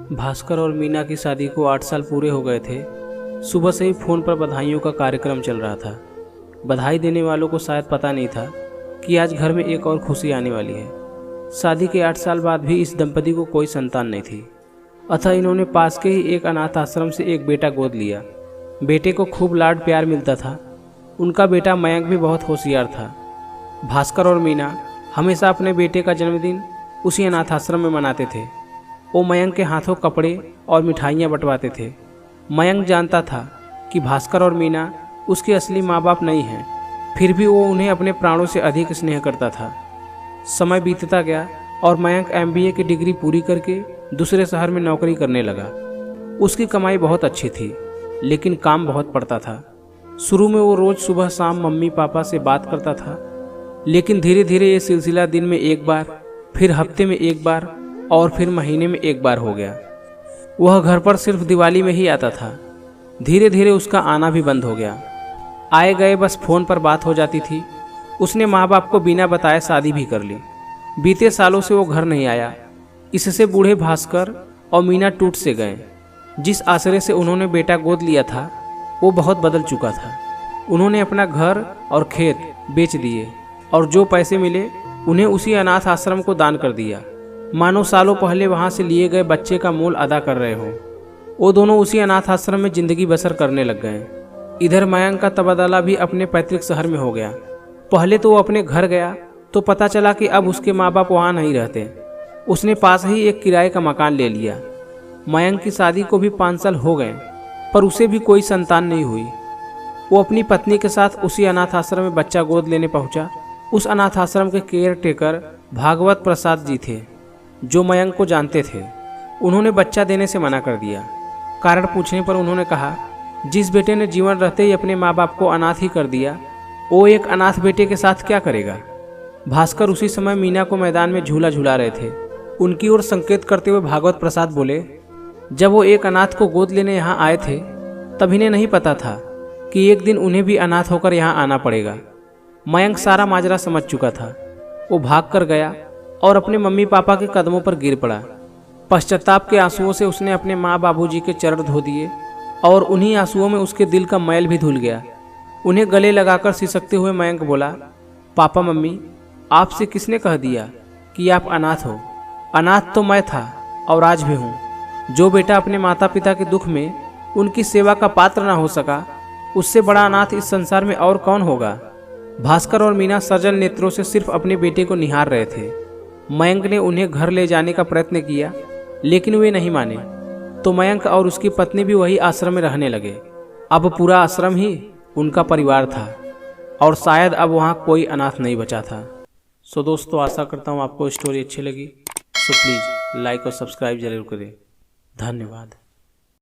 भास्कर और मीना की शादी को 8 साल पूरे हो गए थे। सुबह से ही फ़ोन पर बधाइयों का कार्यक्रम चल रहा था। बधाई देने वालों को शायद पता नहीं था कि आज घर में एक और खुशी आने वाली है। शादी के 8 साल बाद भी इस दंपति को कोई संतान नहीं थी, अतः इन्होंने पास के ही एक अनाथ आश्रम से एक बेटा गोद लिया। बेटे को खूब लाड प्यार मिलता था। उनका बेटा मयंक भी बहुत होशियार था। भास्कर और मीना हमेशा अपने बेटे का जन्मदिन उसी अनाथ आश्रम में मनाते थे। वो मयंक के हाथों कपड़े और मिठाइयाँ बंटवाते थे। मयंक जानता था कि भास्कर और मीना उसके असली माँ बाप नहीं हैं, फिर भी वो उन्हें अपने प्राणों से अधिक स्नेह करता था। समय बीतता गया और मयंक MBA की डिग्री पूरी करके दूसरे शहर में नौकरी करने लगा। उसकी कमाई बहुत अच्छी थी, लेकिन काम बहुत पड़ता था। शुरू में वो रोज़ सुबह शाम मम्मी पापा से बात करता था, लेकिन धीरे धीरे ये सिलसिला दिन में एक बार, फिर हफ्ते में एक बार और फिर महीने में एक बार हो गया। वह घर पर सिर्फ दिवाली में ही आता था। धीरे धीरे उसका आना भी बंद हो गया। आए गए बस फ़ोन पर बात हो जाती थी। उसने माँ बाप को बिना बताए शादी भी कर ली। बीते सालों से वो घर नहीं आया। इससे बूढ़े भास्कर और मीना टूट से गए। जिस आश्रय से उन्होंने बेटा गोद लिया था वो बहुत बदल चुका था। उन्होंने अपना घर और खेत बेच दिए और जो पैसे मिले उन्हें उसी अनाथ आश्रम को दान कर दिया, मानो सालों पहले वहाँ से लिए गए बच्चे का मूल अदा कर रहे हों। वो दोनों उसी अनाथ आश्रम में ज़िंदगी बसर करने लग गए। इधर मयंक का तबादला भी अपने पैतृक शहर में हो गया। पहले तो वो अपने घर गया तो पता चला कि अब उसके माँ बाप वहाँ नहीं रहते। उसने पास ही एक किराए का मकान ले लिया। मयंक की शादी को भी 5 साल हो गए, पर उसे भी कोई संतान नहीं हुई। वो अपनी पत्नी के साथ उसी अनाथ आश्रम में बच्चा गोद लेने पहुंचा। उस अनाथ आश्रम के केयर टेकर भागवत प्रसाद जी थे, जो मयंक को जानते थे। उन्होंने बच्चा देने से मना कर दिया। कारण पूछने पर उन्होंने कहा, जिस बेटे ने जीवन रहते ही अपने माँ बाप को अनाथ ही कर दिया, वो एक अनाथ बेटे के साथ क्या करेगा। भास्कर उसी समय मीना को मैदान में झूला झूला रहे थे। उनकी ओर संकेत करते हुए भागवत प्रसाद बोले, जब वो एक अनाथ को गोद लेने यहाँ आए थे तब इन्हें नहीं पता था कि एक दिन उन्हें भी अनाथ होकर यहाँ आना पड़ेगा। मयंक सारा माजरा समझ चुका था। वो भाग कर गया और अपने मम्मी पापा के कदमों पर गिर पड़ा। पश्चाताप के आंसुओं से उसने अपने माँ बाबूजी के चरण धो दिए और उन्हीं आंसुओं में उसके दिल का मैल भी धुल गया। उन्हें गले लगाकर सिसकते हुए मयंक बोला, पापा मम्मी, आपसे किसने कह दिया कि आप अनाथ हो। अनाथ तो मैं था और आज भी हूँ। जो बेटा अपने माता पिता के दुख में उनकी सेवा का पात्र ना हो सका, उससे बड़ा अनाथ इस संसार में और कौन होगा। भास्कर और मीना सजल नेत्रों से सिर्फ अपने बेटे को निहार रहे थे। मयंक ने उन्हें घर ले जाने का प्रयत्न किया, लेकिन वे नहीं माने। तो मयंक और उसकी पत्नी भी वही आश्रम में रहने लगे। अब पूरा आश्रम ही उनका परिवार था और शायद अब वहाँ कोई अनाथ नहीं बचा था। सो दोस्तों, आशा करता हूँ आपको स्टोरी अच्छी लगी। सो प्लीज़ लाइक और सब्सक्राइब जरूर करें। धन्यवाद।